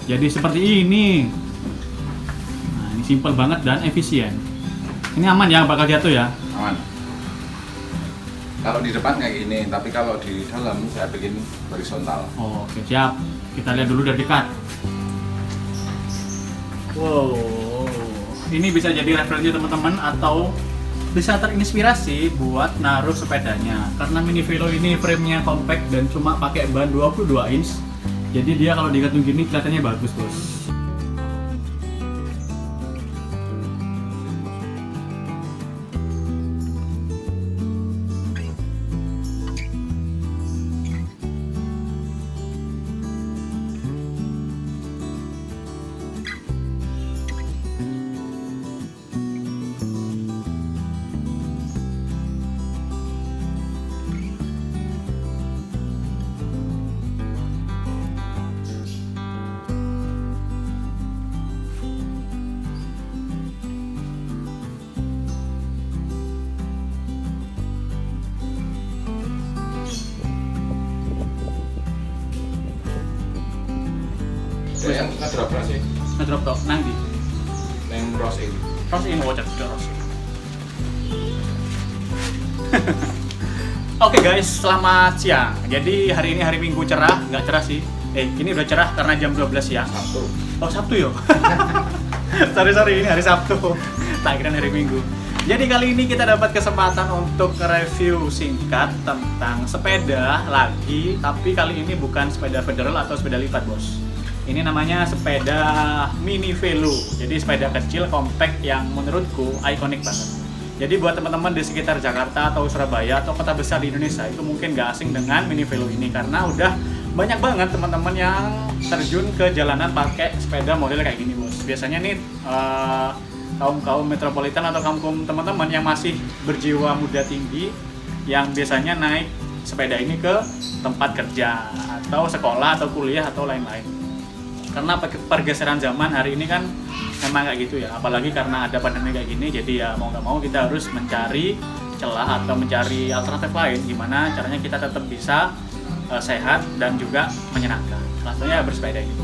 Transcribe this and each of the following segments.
jadi seperti ini. Nah, ini simple banget dan efisien. Ini aman ya, bakal jatuh ya? Aman. Kalau di depan kayak gini, tapi kalau di dalam saya bikin horizontal. Oh, oke, siap. Kita lihat dulu dari dekat. Wow, ini bisa jadi referensi teman-teman atau bisa terinspirasi buat naruh sepedanya. Karena Mini Velo ini frame-nya compact dan cuma pakai ban 22 inch. Jadi dia kalau digantung gini kelihatannya bagus, bos. Yang ngedrop sih. Ngedrop tok nang ndi? Yang crossing. Crossing mau cek crossing. Oke guys, selamat siang. Jadi hari ini hari Minggu cerah, nggak cerah sih. Ini udah cerah karena jam 12 siang. Sabtu. Oh, Sabtu yo. Sorry, ini hari Sabtu. Tak kira hari Minggu. Jadi kali ini kita dapat kesempatan untuk review singkat tentang sepeda lagi, tapi kali ini bukan sepeda federal atau sepeda lipat, bos. Ini namanya sepeda Mini Velo. Jadi sepeda kecil, compact yang menurutku ikonik banget. Jadi buat teman-teman di sekitar Jakarta atau Surabaya atau kota besar di Indonesia itu mungkin nggak asing dengan Mini Velo ini karena udah banyak banget teman-teman yang terjun ke jalanan pakai sepeda model kayak gini, bos. Biasanya nih kaum metropolitan atau kaum teman-teman yang masih berjiwa muda tinggi yang biasanya naik sepeda ini ke tempat kerja atau sekolah atau kuliah atau lain-lain. Karena pergeseran zaman hari ini kan memang kayak gitu ya, apalagi karena ada pandemi kayak gini, jadi ya mau nggak mau kita harus mencari celah atau mencari alternatif lain gimana caranya kita tetap bisa sehat dan juga menyenangkan. Langsungnya bersepeda gitu.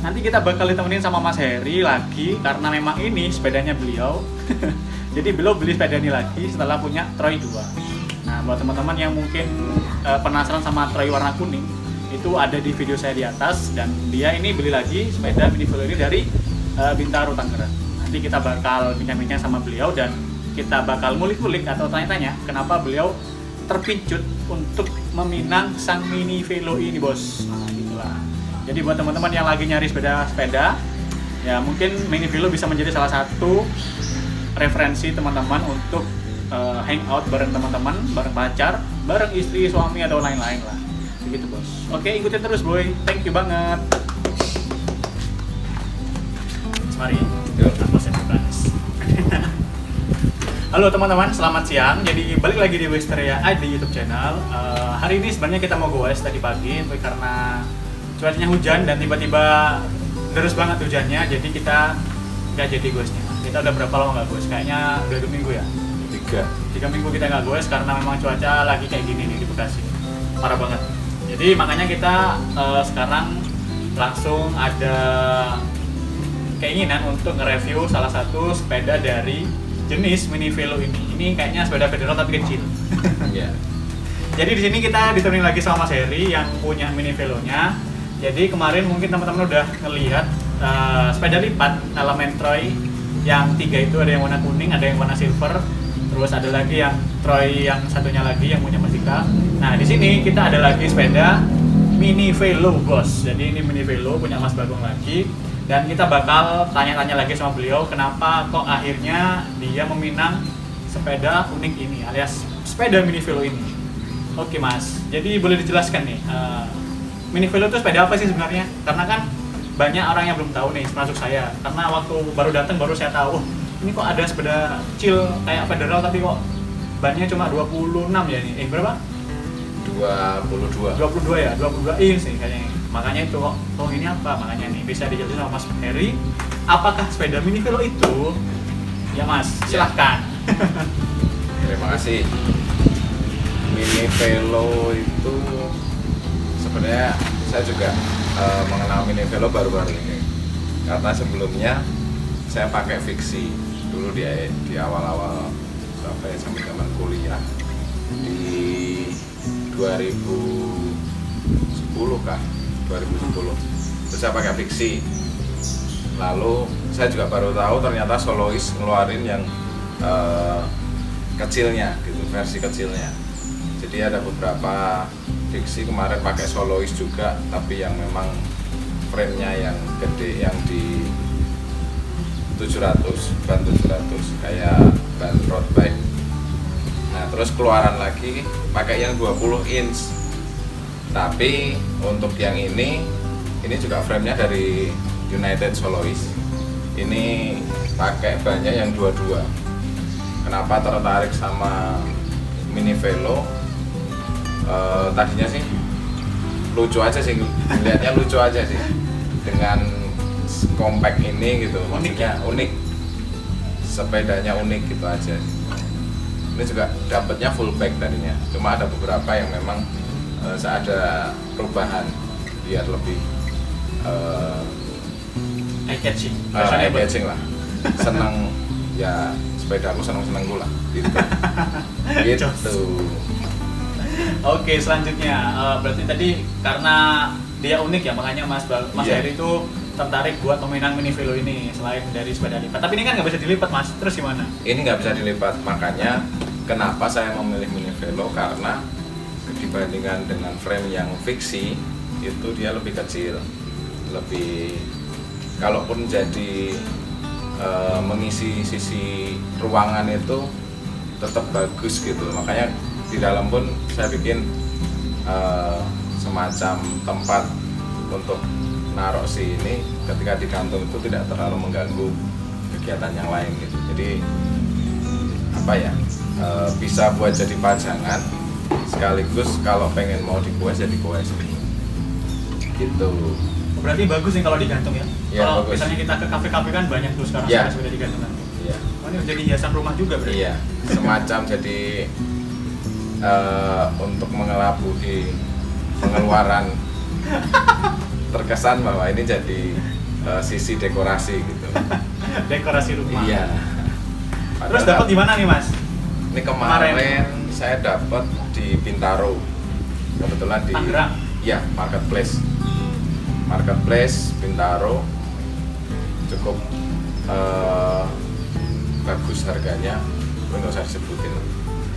Nanti kita bakal ditemenin sama Mas Heri lagi karena memang ini sepedanya beliau. Jadi beliau beli sepeda ini lagi setelah punya Troy 2. Nah, buat teman-teman yang mungkin penasaran sama Troy warna kuning, itu ada di video saya di atas, dan dia ini beli lagi sepeda Mini Velo ini dari Bintaro, Tangerang. Nanti kita bakal bincang-bincang sama beliau dan kita bakal mulik-mulik atau tanya-tanya kenapa beliau terpincut untuk meminang sang Mini Velo ini, bos. Nah, gitulah. Jadi buat teman-teman yang lagi nyari sepeda, ya mungkin Mini Velo bisa menjadi salah satu referensi teman-teman untuk hangout bareng teman-teman, bareng pacar, bareng istri, suami atau lain-lain lah. Begitu, bos. Oke, ikutin terus, boy. Thank you banget. Mari. Halo teman-teman, selamat siang. Jadi balik lagi di Westeria di YouTube channel. Hari ini sebenarnya kita mau goes tadi pagi, tapi karena cuacanya hujan dan tiba-tiba deras banget hujannya, jadi kita nggak jadi goesnya. Kita udah berapa lama nggak goes? Kayaknya udah 2 minggu ya. 3 minggu kita nggak goes karena memang cuaca lagi kayak gini nih di Bekasi. Parah banget. Jadi makanya kita sekarang langsung ada keinginan untuk nge-review salah satu sepeda dari jenis Mini Velo ini. Ini kayaknya sepeda federal tapi kecil. Iya. Jadi di sini kita ditemenin lagi sama Mas Heri yang punya Mini Velonya. Jadi kemarin mungkin teman-teman udah ngelihat sepeda lipat elemen Troy yang 3 itu, ada yang warna kuning, ada yang warna silver, terus ada lagi yang Troy yang satunya lagi yang punya Masika. Nah, di sini kita ada lagi sepeda Mini Velo, bos. Jadi ini Mini Velo punya Mas Bagong lagi. Dan kita bakal tanya-tanya lagi sama beliau kenapa kok akhirnya dia meminang sepeda unik ini alias sepeda Mini Velo ini. Oke, Mas, jadi boleh dijelaskan nih Mini Velo itu sepeda apa sih sebenarnya? Karena kan banyak orang yang belum tahu nih, termasuk saya. Karena waktu baru datang baru saya tahu, ini kok ada sepeda kecil kayak federal tapi kok bannya cuma 26 ya nih. Berapa? 22 ya, 22 inch sih kayaknya. Makanya itu kok, oh ini apa? Makanya nih bisa dijelasin sama Mas Heri, apakah sepeda Mini Velo itu? Ya Mas, silahkan. Terima kasih. Mini Velo itu sebenarnya saya juga mengenal mini velo baru-baru ini. Karena sebelumnya saya pakai fiksi dulu di awal-awal sampai zaman kuliah di 2010 kah? 2010. Terus saya pakai fiksi. Lalu saya juga baru tahu ternyata Soloist ngeluarin yang kecilnya gitu, versi kecilnya. Jadi ada beberapa fiksi kemarin pakai Soloist juga, tapi yang memang frame-nya yang gede, yang di 700, ban 700 kayak ban road bike. Nah terus keluaran lagi pakai yang 20 inch. Tapi untuk yang ini juga frame-nya dari United Soloist. Ini pakai bannya yang 22. Kenapa tertarik sama mini velo? Tadinya sih lucu aja sih, lihatnya lucu aja sih dengan compact ini gitu, maksudnya unik, sepedanya unik gitu aja. Ini juga dapatnya full bike tadinya, cuma ada beberapa yang memang saya ada perubahan biar lebih eye-catching lah, seneng ya, sepeda aku seneng gula gitu. Gitu. Oke, selanjutnya berarti tadi karena dia unik ya, makanya Mas Iya. Heri itu tertarik buat meminang mini velo ini selain dari sepeda lipat. Tapi ini kan nggak bisa dilipat Mas, terus gimana? Ini nggak bisa dilipat, makanya kenapa saya memilih mini velo, karena dibandingkan dengan frame yang fiksi itu dia lebih kecil, lebih, kalaupun jadi mengisi sisi ruangan itu tetap bagus gitu. Makanya di dalam pun saya bikin semacam tempat untuk naruh si ini, ketika digantung itu tidak terlalu mengganggu kegiatan yang lain gitu. Jadi apa ya, bisa buat jadi pajangan, sekaligus kalau pengen mau dikues ya dikues gitu. Berarti bagus nih kalau digantung ya? Iya, Kalau bagus. misalnya kita ke kafe-kafe kan banyak tuh sekarang Iya. sepeda digantung nanti. Iya. Oh, ini jadi hiasan rumah juga berarti? Iya, semacam jadi untuk mengelabui pengeluaran, terkesan bahwa ini jadi sisi dekorasi gitu. Dekorasi rumah. Iya. Terus dapat di mana nih Mas? Ini kemarin saya dapat di Bintaro, kebetulan di Tangerang? Iya, marketplace Bintaro, cukup bagus harganya, nggak usah disebutin.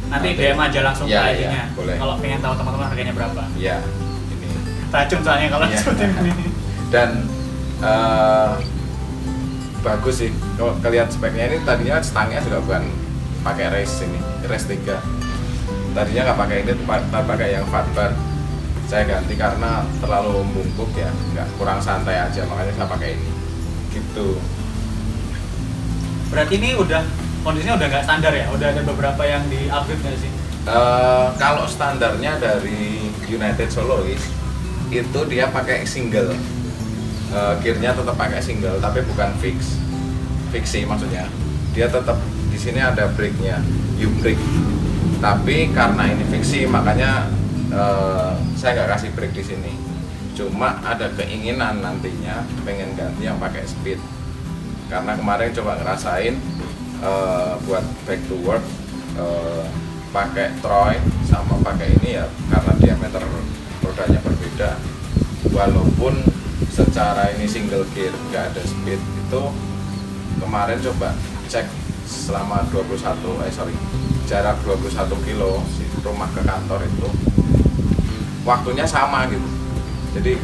Nanti DM aja langsung Iya, ke iya, IG-nya. boleh. Kalau pengen tahu teman-teman harganya berapa. Iya, ini. Racun soalnya kalau Iya. sebutin ini. Dan bagus sih, kalau kalian speknya ini tadinya stangnya juga bukan pakai race 3. Tadinya nggak pakai ini, pakai yang fat bar. Saya ganti karena terlalu membungkuk ya, nggak, kurang santai aja, makanya saya pakai ini gitu. Berarti ini kondisinya udah nggak standar ya? Udah ada beberapa yang di-upgrade nggak sih? Kalau standarnya dari United Soloist itu dia pakai single, gearnya tetap pakai single tapi bukan fiksi maksudnya. Dia tetap di sini ada brake-nya, U-brake. Tapi karena ini fiksi makanya saya nggak kasih brake di sini. Cuma ada keinginan nantinya pengen ganti yang pakai speed. Karena kemarin coba ngerasain buat back to work pakai Troy sama pakai ini ya, karena diameter rodanya berbeda, walaupun secara ini single gear nggak ada speed. Itu kemarin coba cek selama jarak 21 kilo si rumah ke kantor itu waktunya sama gitu. Jadi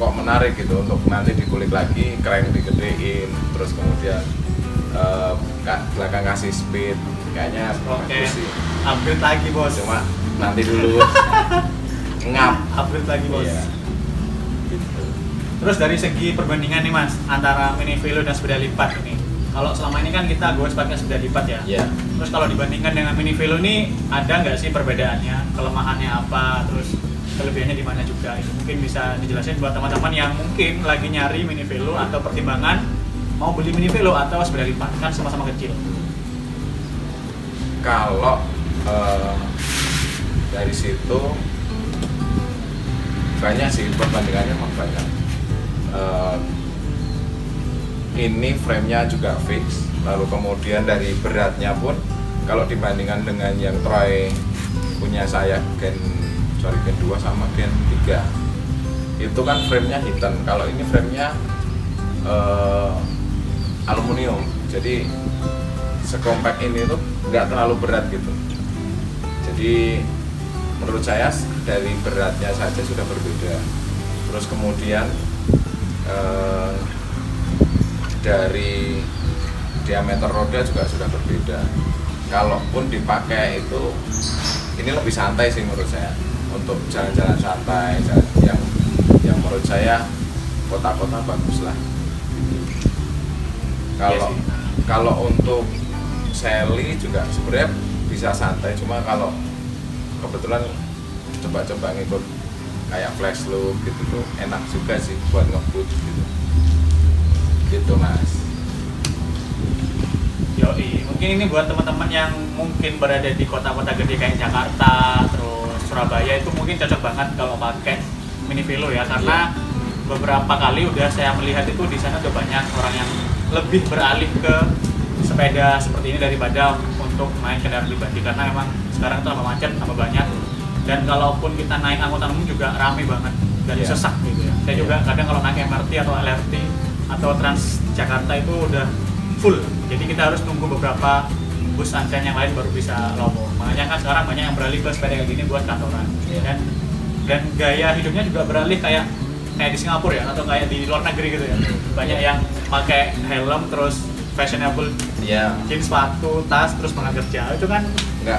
kok menarik gitu untuk nanti dikulik lagi, crank digedein, terus kemudian belakang kasih speed, kayaknya bagus sih. Upgrade lagi bos. Cuma nanti dulu ngap. Upgrade lagi bos. Iya. Gitu. Terus dari segi perbandingan nih Mas antara mini velo dan sepeda lipat ini, kalau selama ini kan kita gue pakai sepeda lipat ya. Iya. Terus kalau dibandingkan dengan mini velo ini ada nggak sih perbedaannya, kelemahannya apa, terus kelebihannya di mana juga? Itu mungkin bisa dijelasin buat teman-teman yang mungkin lagi nyari mini velo atau pertimbangan mau beli mini velo atau sepeda lipat, kan sama-sama kecil. Kalau dari situ banyak sih, perbandingannya emang banyak. Ini frame-nya juga fix, lalu kemudian dari beratnya pun kalau dibandingkan dengan yang Troy punya saya Gen 2 sama Gen 3 itu kan frame-nya Hiton, kalau ini frame-nya aluminium, jadi sekompak ini tuh nggak terlalu berat gitu. Jadi menurut saya dari beratnya saja sudah berbeda. Terus kemudian dari diameter roda juga sudah berbeda. Kalaupun dipakai itu, ini lebih santai sih menurut saya, untuk jalan-jalan santai, yang menurut saya kota-kota bagus lah. Kalau untuk Sally juga sebenarnya bisa santai, cuma kalau kebetulan coba-coba ngikut kayak flash loop gitu tuh enak juga sih buat ngebut gitu mas. Yoi, mungkin ini buat teman-teman yang mungkin berada di kota-kota gede kayak Jakarta, terus Surabaya, itu mungkin cocok banget kalau pakai mini velo ya, karena beberapa kali udah saya melihat itu di sana udah banyak orang yang lebih beralih ke sepeda seperti ini daripada untuk naik kendaraan pribadi, karena memang sekarang itu tambah macet, tambah banyak, dan kalaupun kita naik angkutan umum juga rame banget dan sesak gitu ya. Saya juga kadang kalau naik MRT atau LRT atau Transjakarta itu udah full, jadi kita harus nunggu beberapa bus antrian yang lain baru bisa lomo. Makanya kan sekarang banyak yang beralih ke sepeda kayak gini buat kantoran, dan gaya hidupnya juga beralih kayak di Singapura ya, atau kayak di luar negeri gitu ya. Banyak yang pakai helm terus fashionable, jeans, sepatu, tas, terus berangkat kerja. Itu kan nggak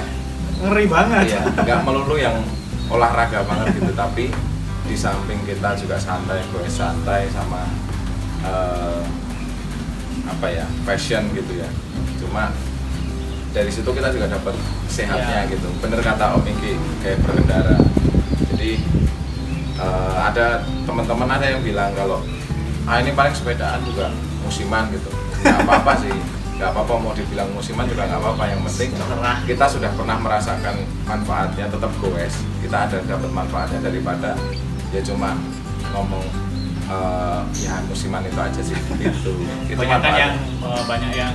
ngeri banget. Nggak melulu yang olahraga banget gitu, tapi di samping kita juga santai, gue santai sama fashion gitu ya. Cuma dari situ kita juga dapat sehatnya gitu. Bener kata Om Iki kayak berkendara. Jadi ada teman-teman ada yang bilang kalau ini paling sepedaan juga musiman gitu. Nggak apa-apa sih, nggak apa-apa mau dibilang musiman juga nggak apa-apa. Yang penting kita sudah pernah merasakan manfaatnya, tetap goes. Kita ada dapat manfaatnya daripada ya cuma ngomong musiman itu aja sih gitu. Itu banyak kan yang banyak yang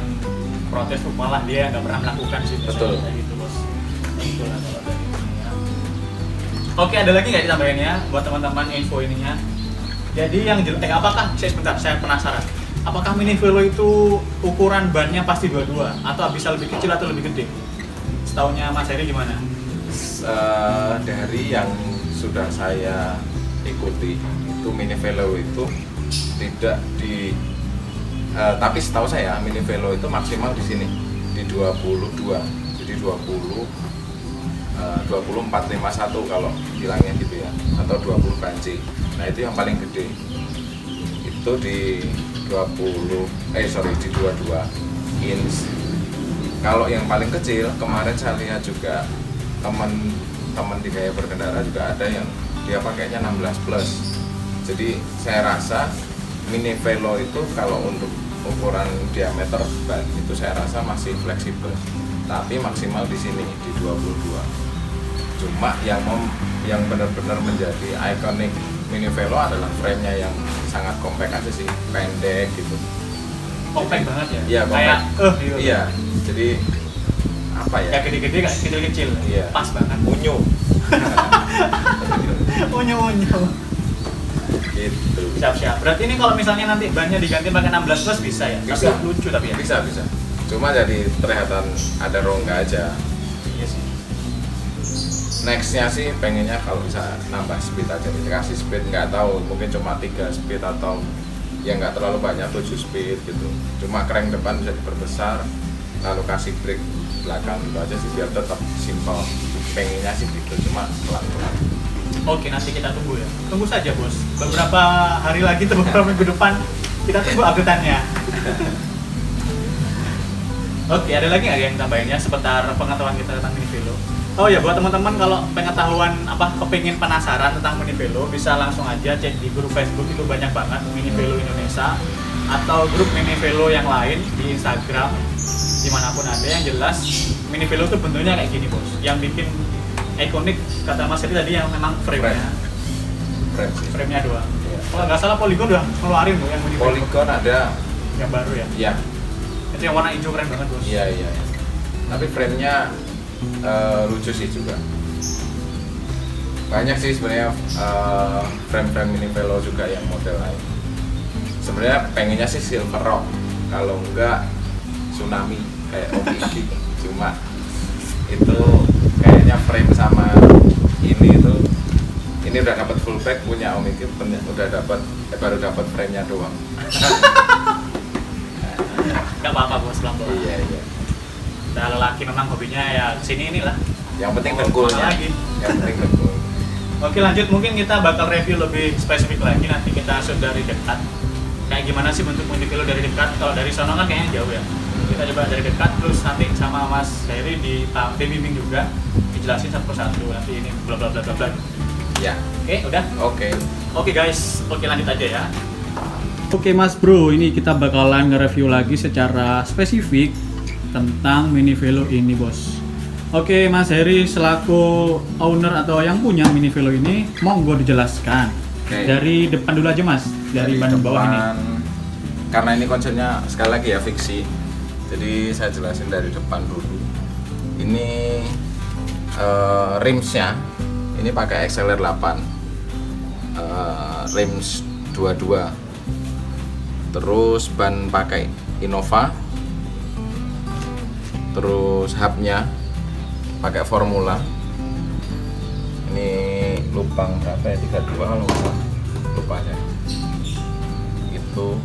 protes malah dia nggak pernah melakukan sih. Betul. Kayak gitu bos. Betul lah kalau dari ini ya. Oke, ada lagi nggak ditambahinnya buat teman-teman info ininya? Jadi yang apakah saya penasaran. Apakah mini velo itu ukuran bannya pasti 22 atau bisa lebih kecil atau lebih gede? Setahunya Mas Heri gimana? Dari yang sudah saya ikuti itu mini velo itu tidak di tapi setahu saya mini velo itu maksimal di sini di 22, jadi 2451 kalau bilangnya gitu ya, atau 20 banci. Nah itu yang paling gede itu di 22 inch. Kalau yang paling kecil kemarin saya lihat juga teman di gaya berkendara juga ada yang dia pakainya 16 plus. Jadi saya rasa mini velo itu kalau untuk ukuran diameter ban itu saya rasa masih fleksibel, tapi maksimal di sini di 22. Cuma yang benar-benar menjadi ikonik mini velo adalah frame-nya yang sangat compact aja sih, pendek gitu. Compact banget ya? Iya, kayak gitu. Iya, jadi apa ya? Kayak gede-gede gak? Kecil-kecil? Iya. Pas banget. Unyu. Unyu. Gitu. Siap-siap. Berarti ini kalau misalnya nanti bannya diganti pakai 16 plus bisa ya? Bisa. Tapi lucu tapi ya? Bisa. Cuma jadi terlihat ada rongga aja. Iya sih. Nextnya sih pengennya kalau bisa nambah speed aja, dikasih speed, nggak tahu mungkin cuma 3 speed atau ya nggak terlalu banyak 7 speed gitu. Cuma crank depan bisa diperbesar, lalu kasih brake belakang gitu aja sih biar tetap simple. Pengennya sih gitu, cuma pelan-pelan. Oke, nanti kita tunggu ya. Tunggu saja bos. Beberapa hari lagi atau beberapa minggu depan kita tunggu update-annya. Oke, ada lagi nggak yang tambahinnya seputar pengetahuan kita tentang mini velo? Oh ya, buat teman-teman kalau pengetahuan kepingin penasaran tentang mini velo, bisa langsung aja cek di grup Facebook, itu banyak banget mini velo Indonesia, atau grup mini velo yang lain di Instagram, dimanapun ada. Yang jelas mini velo itu bentuknya kayak gini bos. Yang bikin ikonik kata Mas Heri tadi yang memang frame-nya. frame sih. Frame-nya doang. Iya. Kalau nggak salah Polygon udah keluarin loh yang Mini Velo. Polygon ada. Yang baru ya. Iya. Itu yang warna hijau keren banget bos. Iya. Tapi frame-nya lucu sih juga. Banyak sih sebenarnya frame-frame Mini Velo juga yang model lain. Sebenarnya pengennya sih Silver Rock, kalau enggak Tsunami kayak OPG. Cuma itu kayaknya frame sama ini udah dapat full pack punya Om Iki, udah dapat baru dapat frame-nya doang. Nggak apa-apa bos, pelan-pelan. Iya. Nah, lelaki memang hobinya ya sini inilah. Yang penting Oh, dengkulnya. mana lagi? Yang penting dengkul. Oke lanjut, mungkin kita bakal review lebih spesifik lagi, nanti kita shoot dari dekat. Kayak gimana sih bentuk Mini Velo dari dekat? Kalau dari sono kan kayaknya jauh ya. Kita coba dari dekat, terus nanti sama Mas Heri dibimbing juga, dijelasin satu persatu. Nanti ini bla bla bla bla bla. Ya. Oke, udah. Oke. Guys, oke lanjut aja ya. Oke Mas Bro, ini kita bakalan nge-review lagi secara spesifik tentang Mini Velo ini bos. Oke Mas Heri selaku owner atau yang punya Mini Velo ini, monggo dijelaskan. Oke. Dari depan dulu aja Mas, dari ban bawah ini. Karena ini konsepnya sekali lagi ya fiksi, jadi saya jelasin dari depan dulu. Ini rimsnya, ini pakai XLR 8, rims 22. Terus ban pakai Innova. Terus hubnya pakai Formula. Ini lubang berapa ya? 32 kalau nggak salah, lupa ya. Itu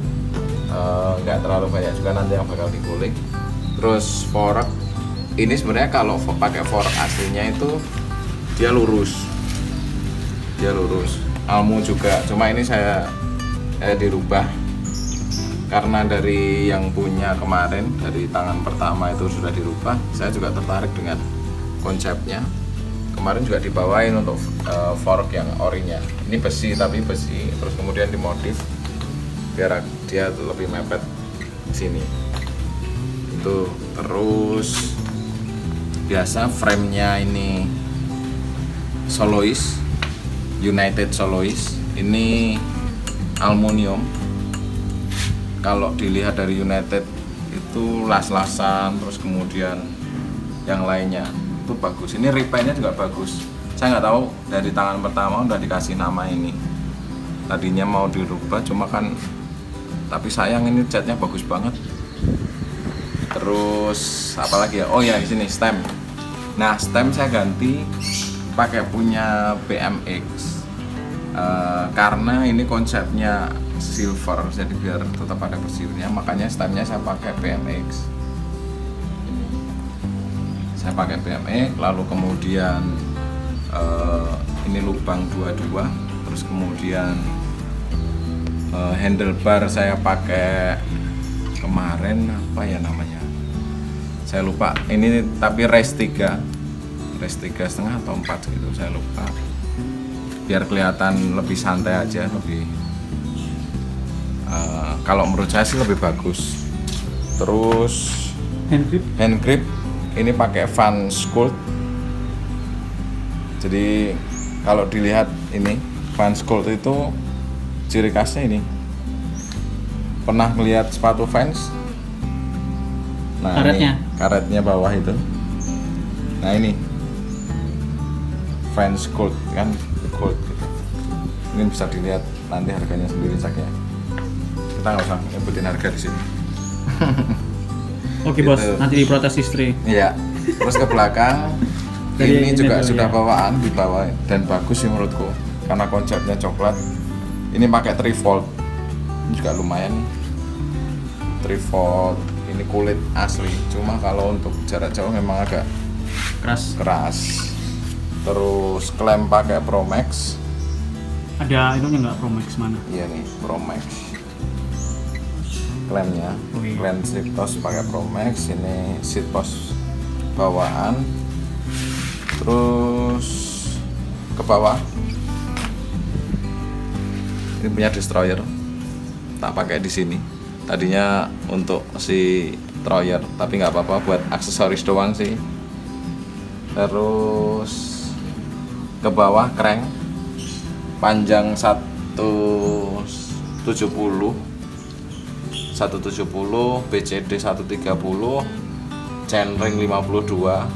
nggak terlalu banyak juga, nanti yang bakal dikulik. Terus fork ini sebenarnya kalau pakai fork aslinya itu dia lurus. Almu juga, cuma ini saya dirubah karena dari yang punya kemarin, dari tangan pertama itu sudah dirubah. Saya juga tertarik dengan konsepnya. Kemarin juga dibawain untuk fork yang orinya. Ini besi, tapi besi terus kemudian dimodif biar dia lebih mepet sini. Itu terus biasa frame-nya ini Soloist, United Soloist. Ini aluminium. Kalau dilihat dari United itu las-lasan, terus kemudian yang lainnya itu bagus. Ini repaintnya juga bagus. Saya nggak tahu dari tangan pertama udah dikasih nama ini. Tadinya mau dirubah, cuma kan tapi sayang ini catnya bagus banget. Terus apalagi ya? Oh ya, di sini stem. Nah, stem saya ganti pakai punya BMX. Karena ini konsepnya silver, jadi biar tetap ada persirnya, makanya stemnya saya pakai BMX. Saya pakai BMX, lalu kemudian ini lubang 22, terus kemudian handlebar saya pakai kemarin apa ya namanya, saya lupa. Ini tapi race 3,5 atau 4 gitu, saya lupa. Biar kelihatan lebih santai aja, lebih kalau menurut saya sih lebih bagus. Terus hand grip ini pakai Van Skult. Jadi kalau dilihat ini Van Skult itu ciri khasnya ini. Pernah melihat sepatu Vans? Nah, Karetnya. ini karetnya bawah itu. Nah, ini Van Skult kan, gold gitu. Ini bisa dilihat nanti harganya sendiri saja. Kita nggak usah nyebutin harga di sini. Oke bos, Gitu. nanti diprotes istri. Iya. Terus ke belakang Dari ini ini juga dulu sudah ya. bawaan di bawah dan bagus sih menurutku karena konsepnya coklat. Ini pakai 3 volt. Ini juga lumayan nih. 3 volt. Ini kulit asli. Cuma kalau untuk jarak jauh memang agak keras. Terus klem pakai Promax. Ada itunya nggak Promax mana? Iya nih, Promax. Klemnya, Oh iya. klem seat post pakai Promax. Ini seat post bawahan. Terus ke bawah. Ini punya destroyer. Tak pakai di sini. Tadinya untuk si destroyer, tapi nggak apa-apa buat aksesoris doang sih. Terus ke bawah crank. panjang 170, BCD 130, chainring 52,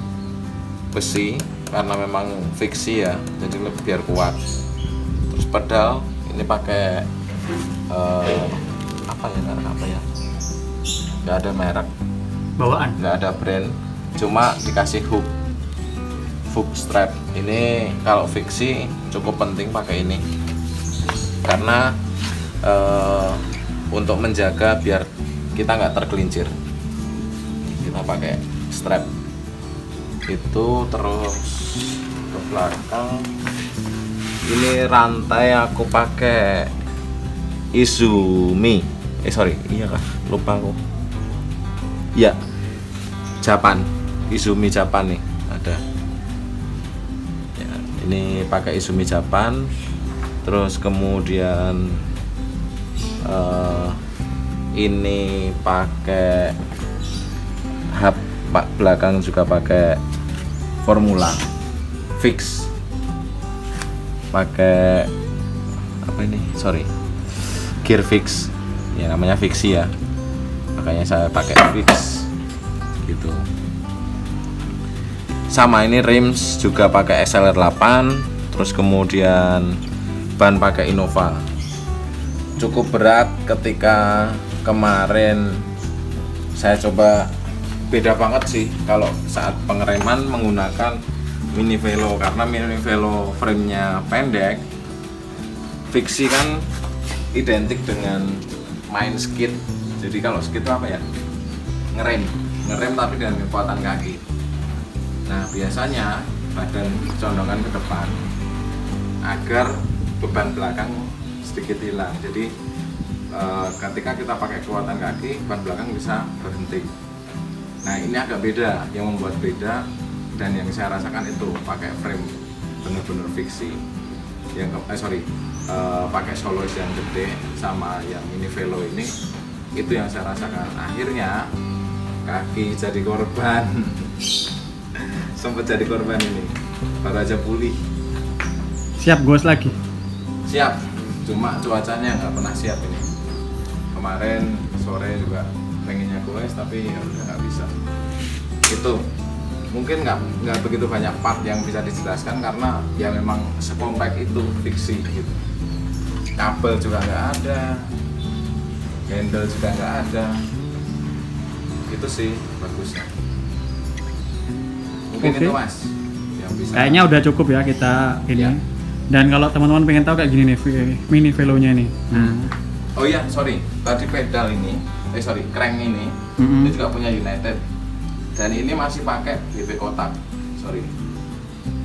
besi karena memang fiksi ya, jadi biar kuat. Terus pedal ini pakai apa ya, nggak ada merek, Bawaan. nggak ada brand, cuma dikasih hook strap. Ini kalau fiksi cukup penting pakai ini karena untuk menjaga biar kita nggak tergelincir, kita pakai strap itu. Terus ke belakang ini rantai aku pakai Izumi, iya kah, lupa aku. Ya, Izumi Japan nih ada ya, ini pakai Izumi Japan. Terus kemudian ini pakai hub belakang juga pakai Formula fix, pakai apa ini, gear fix ya, namanya fiksi ya, makanya saya pakai fix gitu. Sama ini rims juga pakai XLR 8. Terus kemudian ban pakai Innova. Cukup berat ketika kemarin saya coba, beda banget sih kalau saat pengereman menggunakan mini velo, karena mini velo frame-nya pendek. Fiksi kan identik dengan main skid. Jadi kalau skid itu apa ya? Ngerem tapi dengan kekuatan kaki. Nah, biasanya badan condongan ke depan agar beban belakang sedikit hilang. Jadi ketika kita pakai kekuatan kaki, ban belakang bisa berhenti. Nah, ini agak beda. Yang membuat beda dan yang saya rasakan itu pakai frame benar-benar fiksi. Pakai solois yang gede sama yang mini velo ini, itu yang saya rasakan. Akhirnya kaki jadi korban. Sempat jadi korban ini. Baru aja pulih. Siap gos lagi. Siap. Cuma cuacanya nggak pernah siap ini. Kemarin sore juga pengennya goes tapi ya udah nggak bisa. Itu mungkin nggak begitu banyak part yang bisa dijelaskan karena ya memang sekompak itu fiksi gitu. Kabel juga nggak ada, handle juga nggak ada. Itu sih bagusnya. Mungkin Oke. itu Mas yang bisa. Kayaknya udah cukup ya kita ini. Ya. Dan kalau teman-teman pengen tahu kayak gini nih mini velonya nih. Nah, Oh iya, tadi pedal ini, crank ini, Mm-mm. ini juga punya United. Dan ini masih pakai BB kotak.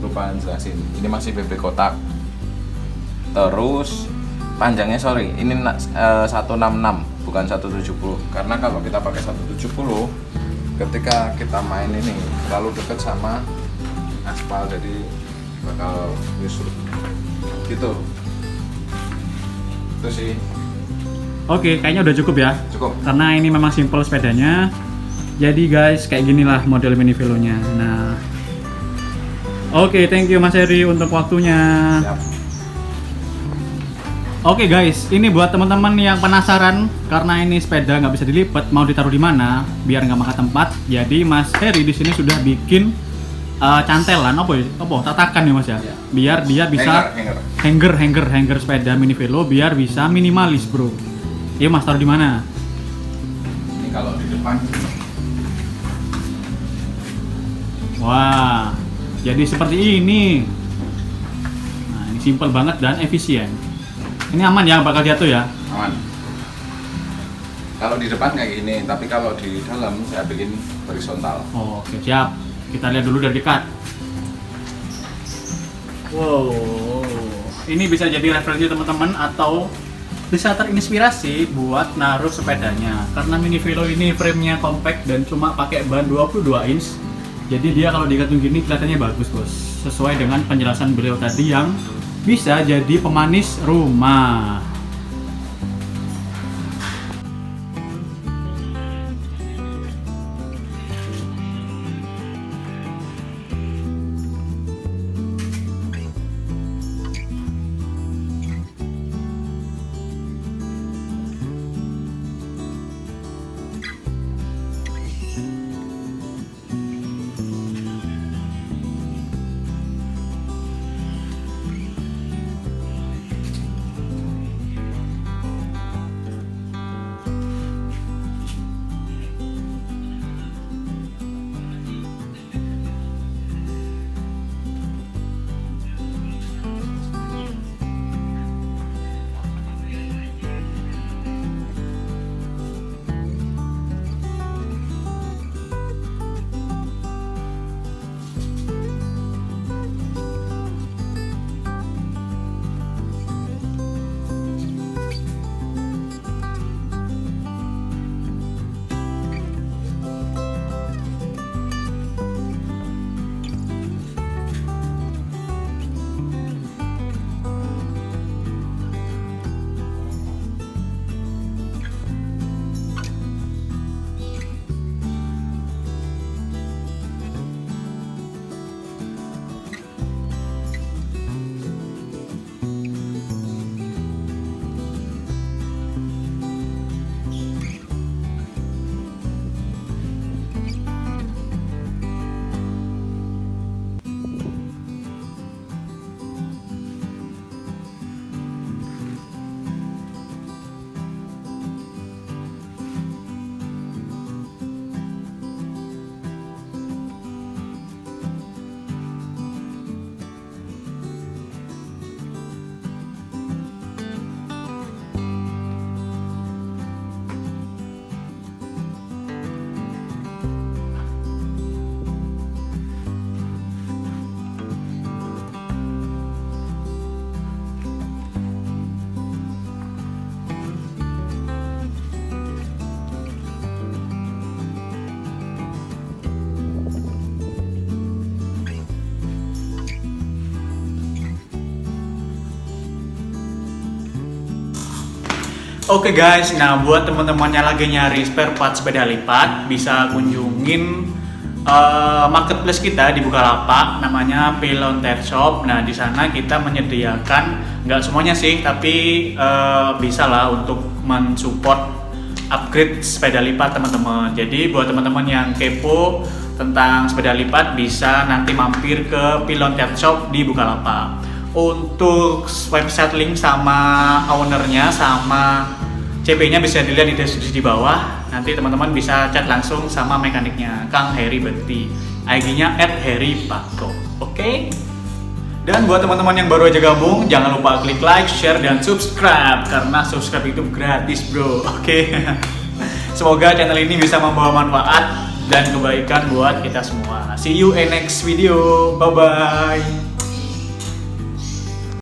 Lupa jelasin. Ini masih BB kotak. Terus panjangnya ini 166 bukan 170. Karena kalau kita pakai 170, ketika kita main ini terlalu dekat sama aspal, jadi bakal nyusut. Gitu. Itu sih. oke, kayaknya udah cukup ya. Cukup. Karena ini memang simple sepedanya. Jadi guys, kayak ginilah model mini velonya. Nah, oke, thank you Mas Heri untuk waktunya. Siap. Oke guys, ini buat teman-teman yang penasaran karena ini sepeda nggak bisa dilipat, mau ditaruh di mana biar nggak makan tempat. Jadi Mas Heri di sini sudah bikin cantelan, tatakan ya Mas ya, Ya. biar dia bisa hanger sepeda mini velo biar bisa minimalis bro. Iya Mas, taruh di mana? Ini kalau di depan. Wah, jadi seperti ini. Nah, ini simple banget dan efisien. Ini aman ya, bakal jatuh ya. Aman. Kalau di depan kayak gini, tapi kalau di dalam saya bikin horizontal. Oh, oke, siap. Kita lihat dulu dari dekat. Wow, ini bisa jadi referensi teman-teman atau bisa terinspirasi buat naruh sepedanya. Karena mini velo ini frame-nya compact dan cuma pakai ban 22 inch. Jadi dia kalau digantung gini kelihatannya bagus bos. Sesuai dengan penjelasan beliau tadi yang bisa jadi pemanis rumah. Oke guys, nah buat teman-teman yang lagi nyari spare part sepeda lipat, bisa kunjungin marketplace kita di Bukalapak, namanya Pilon Tire Shop. Nah di sana kita menyediakan, nggak semuanya sih, tapi bisa lah untuk mensupport upgrade sepeda lipat teman-teman. Jadi buat teman-teman yang kepo tentang sepeda lipat, bisa nanti mampir ke Pilon Tire Shop di Bukalapak. Untuk website, link sama ownernya sama CP-nya bisa dilihat di deskripsi di bawah. Nanti teman-teman bisa chat langsung sama mekaniknya, Kang Heri Bekti. IG-nya @heri_pakko. Oke? Dan buat teman-teman yang baru aja gabung, jangan lupa klik like, share, dan subscribe, karena subscribe itu gratis bro. Oke? Semoga channel ini bisa membawa manfaat dan kebaikan buat kita semua. See you in next video. Bye-bye.